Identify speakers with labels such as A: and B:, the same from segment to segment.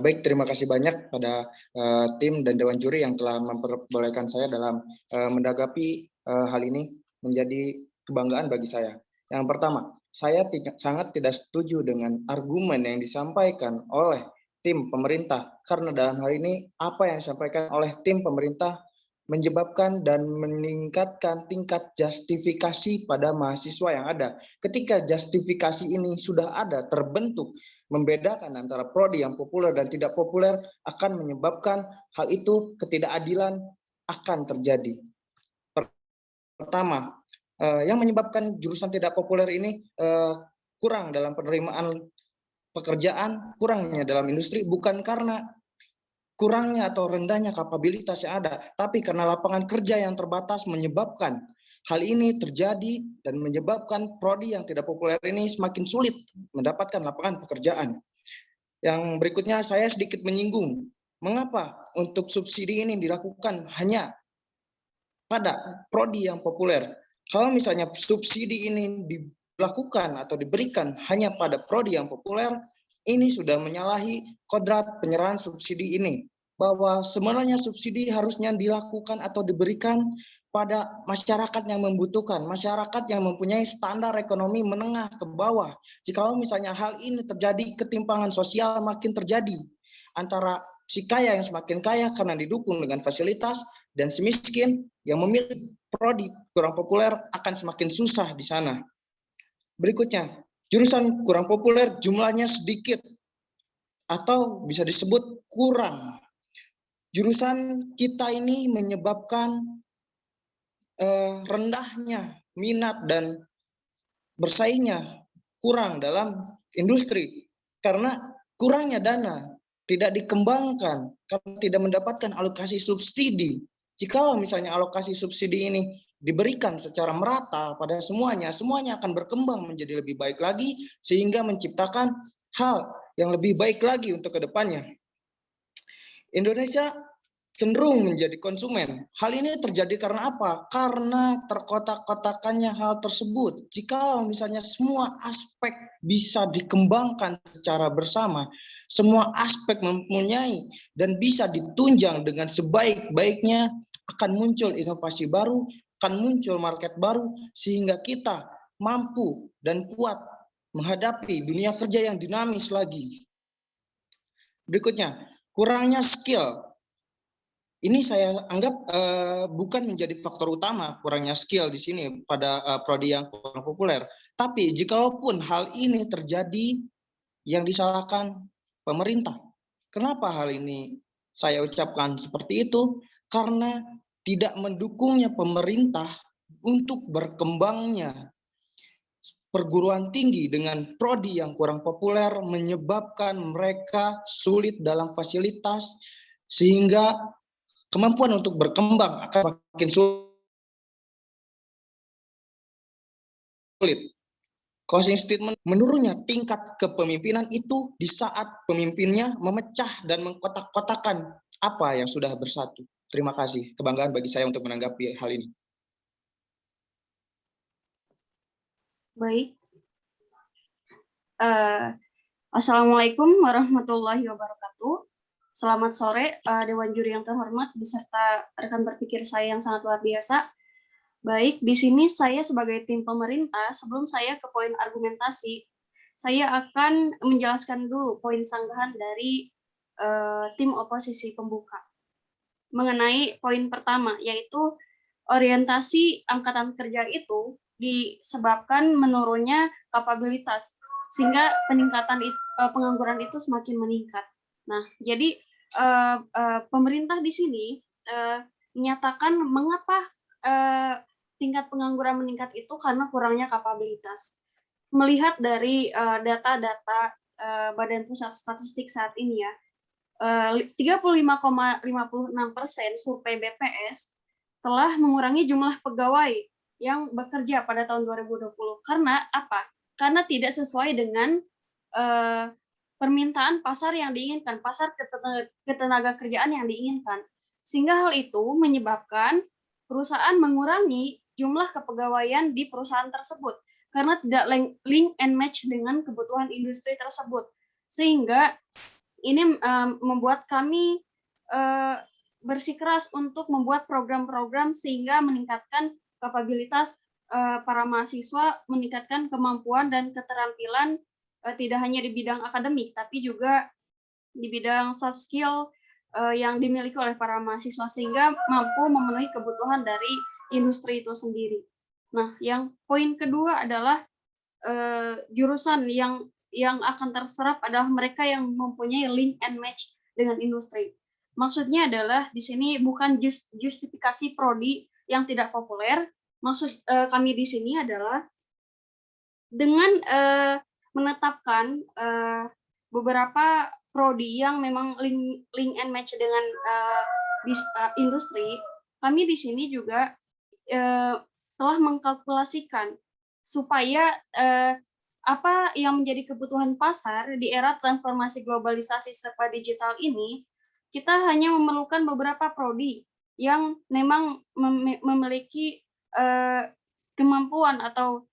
A: Baik, terima kasih banyak pada tim dan Dewan Juri yang telah memperbolehkan saya dalam menanggapi hal ini menjadi kebanggaan bagi saya. Yang pertama, saya sangat tidak setuju dengan argumen yang disampaikan oleh tim pemerintah, karena dalam hal ini apa yang disampaikan oleh tim pemerintah menyebabkan dan meningkatkan tingkat justifikasi pada mahasiswa yang ada. Ketika justifikasi ini sudah ada, terbentuk, membedakan antara prodi yang populer dan tidak populer, akan menyebabkan hal itu ketidakadilan akan terjadi. Pertama, yang menyebabkan jurusan tidak populer ini kurang dalam penerimaan pekerjaan, kurangnya dalam industri, bukan karena kurangnya atau rendahnya kapabilitas yang ada, tapi karena lapangan kerja yang terbatas menyebabkan hal ini terjadi dan menyebabkan prodi yang tidak populer ini semakin sulit mendapatkan lapangan pekerjaan. Yang berikutnya saya sedikit menyinggung, mengapa untuk subsidi ini dilakukan hanya pada prodi yang populer. Kalau misalnya subsidi ini dilakukan atau diberikan hanya pada prodi yang populer, ini sudah menyalahi kodrat penyerahan subsidi ini, bahwa sebenarnya subsidi harusnya dilakukan atau diberikan pada masyarakat yang membutuhkan, masyarakat yang mempunyai standar ekonomi menengah ke bawah. Jikalau misalnya hal ini terjadi, ketimpangan sosial makin terjadi antara si kaya yang semakin kaya karena didukung dengan fasilitas, dan si miskin yang memilih prodi kurang populer akan semakin susah di sana. Berikutnya, jurusan kurang populer jumlahnya sedikit atau bisa disebut kurang. Jurusan kita ini menyebabkan rendahnya minat dan bersaingnya kurang dalam industri karena kurangnya dana, tidak dikembangkan karena tidak mendapatkan alokasi subsidi. Jikalau misalnya alokasi subsidi ini diberikan secara merata pada semuanya, semuanya akan berkembang menjadi lebih baik lagi sehingga menciptakan hal yang lebih baik lagi untuk kedepannya. Indonesia cenderung menjadi konsumen. Hal ini terjadi karena apa? Karena terkotak-kotakannya hal tersebut. Jika misalnya semua aspek bisa dikembangkan secara bersama, semua aspek mempunyai dan bisa ditunjang dengan sebaik-baiknya, akan muncul inovasi baru, akan muncul market baru, sehingga kita mampu dan kuat menghadapi dunia kerja yang dinamis lagi. Berikutnya, kurangnya skill. Ini saya anggap bukan menjadi faktor utama kurangnya skill di sini pada prodi yang kurang populer. Tapi jikalaupun hal ini terjadi, yang disalahkan pemerintah. Kenapa hal ini saya ucapkan seperti itu? Karena tidak mendukungnya pemerintah untuk berkembangnya perguruan tinggi dengan prodi yang kurang populer menyebabkan mereka sulit dalam fasilitas, sehingga kemampuan untuk berkembang akan makin sulit. Closing statement, menurunnya tingkat kepemimpinan itu di saat pemimpinnya memecah dan mengkotak-kotakan apa yang sudah bersatu. Terima kasih. Kebanggaan bagi saya untuk menanggapi hal ini.
B: Baik. Assalamualaikum warahmatullahi wabarakatuh. Selamat sore, Dewan Juri yang terhormat, beserta rekan berpikir saya yang sangat luar biasa. Baik, di sini saya sebagai tim pemerintah, sebelum saya ke poin argumentasi, saya akan menjelaskan dulu poin sanggahan dari tim oposisi pembuka. Mengenai poin pertama, yaitu orientasi angkatan kerja itu disebabkan menurunnya kapabilitas, sehingga peningkatan pengangguran itu semakin meningkat. Nah, jadi pemerintah di sini menyatakan mengapa tingkat pengangguran meningkat itu karena kurangnya kapabilitas. Melihat dari data-data Badan Pusat Statistik saat ini ya, 35,56% survei BPS telah mengurangi jumlah pegawai yang bekerja pada tahun 2020. Karena apa? Karena tidak sesuai dengan permintaan pasar yang diinginkan, pasar ketenaga kerjaan yang diinginkan. Sehingga hal itu menyebabkan perusahaan mengurangi jumlah kepegawaian di perusahaan tersebut karena tidak link and match dengan kebutuhan industri tersebut. Sehingga ini membuat kami bersikeras untuk membuat program-program sehingga meningkatkan kapabilitas para mahasiswa, meningkatkan kemampuan dan keterampilan tidak hanya di bidang akademik, tapi juga di bidang soft skill yang dimiliki oleh para mahasiswa sehingga mampu memenuhi kebutuhan dari industri itu sendiri. Nah, yang poin kedua adalah jurusan yang akan terserap adalah mereka yang mempunyai link and match dengan industri. Maksudnya adalah di sini bukan justifikasi prodi yang tidak populer. Maksud kami di sini adalah dengan menetapkan beberapa prodi yang memang link and match dengan industri, kami di sini juga telah mengkalkulasikan supaya apa yang menjadi kebutuhan pasar di era transformasi globalisasi serba digital ini, kita hanya memerlukan beberapa prodi yang memang memiliki kemampuan atau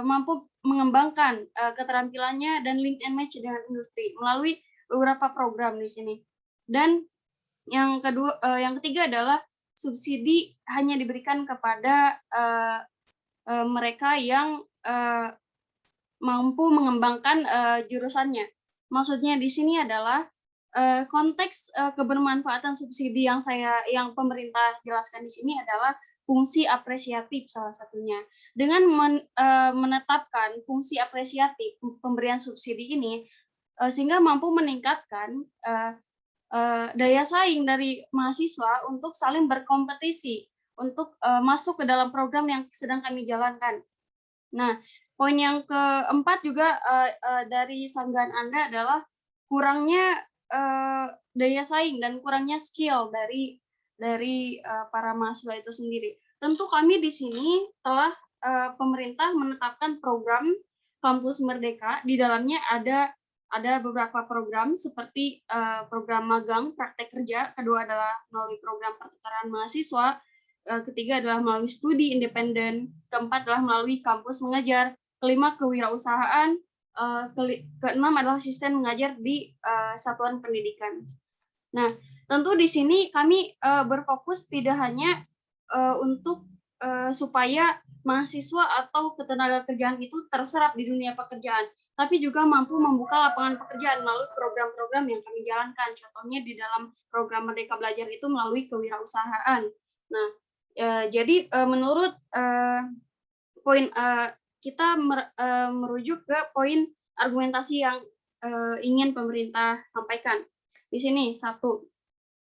B: mampu mengembangkan keterampilannya dan link and match dengan industri melalui beberapa program di sini. Dan yang ketiga adalah subsidi hanya diberikan kepada mereka yang mampu mengembangkan jurusannya. Maksudnya di sini adalah konteks kebermanfaatan subsidi yang pemerintah jelaskan di sini adalah fungsi apresiatif salah satunya. Dengan menetapkan fungsi apresiatif pemberian subsidi ini, sehingga mampu meningkatkan daya saing dari mahasiswa untuk saling berkompetisi untuk masuk ke dalam program yang sedang kami jalankan. Nah, poin yang keempat juga dari sanggahan Anda adalah kurangnya daya saing dan kurangnya skill dari para mahasiswa itu sendiri. Tentu kami di sini telah pemerintah menetapkan program Kampus Merdeka. Di dalamnya ada beberapa program seperti program magang praktek kerja, kedua adalah melalui program pertukaran mahasiswa, ketiga adalah melalui studi independen, keempat adalah melalui kampus mengajar, kelima kewirausahaan, keenam adalah asisten mengajar di satuan pendidikan. Nah, tentu di sini kami berfokus tidak hanya untuk supaya mahasiswa atau ketenaga kerjaan itu terserap di dunia pekerjaan, tapi juga mampu membuka lapangan pekerjaan melalui program-program yang kami jalankan. Contohnya di dalam program Merdeka Belajar itu melalui kewirausahaan. Nah, jadi menurut poin kita merujuk ke poin argumentasi yang ingin pemerintah sampaikan. Di sini satu,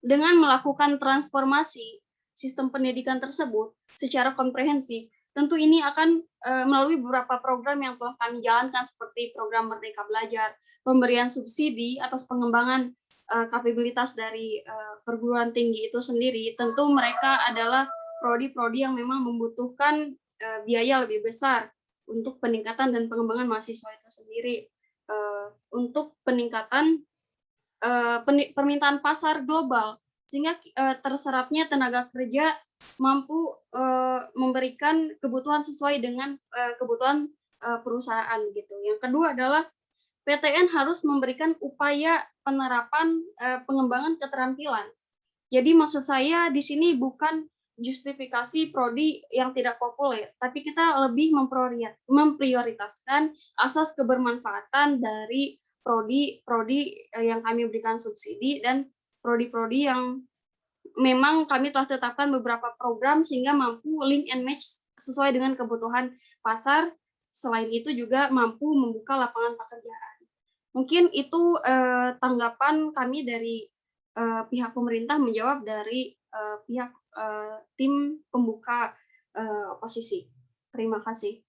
B: dengan melakukan transformasi sistem pendidikan tersebut secara komprehensif, tentu ini akan melalui beberapa program yang telah kami jalankan seperti program Merdeka Belajar, pemberian subsidi atas pengembangan kapabilitas dari perguruan tinggi itu sendiri. Tentu mereka adalah prodi-prodi yang memang membutuhkan biaya lebih besar untuk peningkatan dan pengembangan mahasiswa itu sendiri. Untuk peningkatan permintaan pasar global, sehingga terserapnya tenaga kerja mampu memberikan kebutuhan sesuai dengan kebutuhan perusahaan gitu. Yang kedua adalah PTN harus memberikan upaya penerapan pengembangan keterampilan. Jadi maksud saya di sini bukan justifikasi prodi yang tidak populer, tapi kita lebih memprioritaskan asas kebermanfaatan dari prodi yang kami berikan subsidi dan prodi-prodi yang memang kami telah tetapkan beberapa program sehingga mampu link and match sesuai dengan kebutuhan pasar. Selain itu juga mampu membuka lapangan pekerjaan. Mungkin itu tanggapan kami dari pihak pemerintah menjawab dari pihak tim pembuka oposisi. Terima kasih.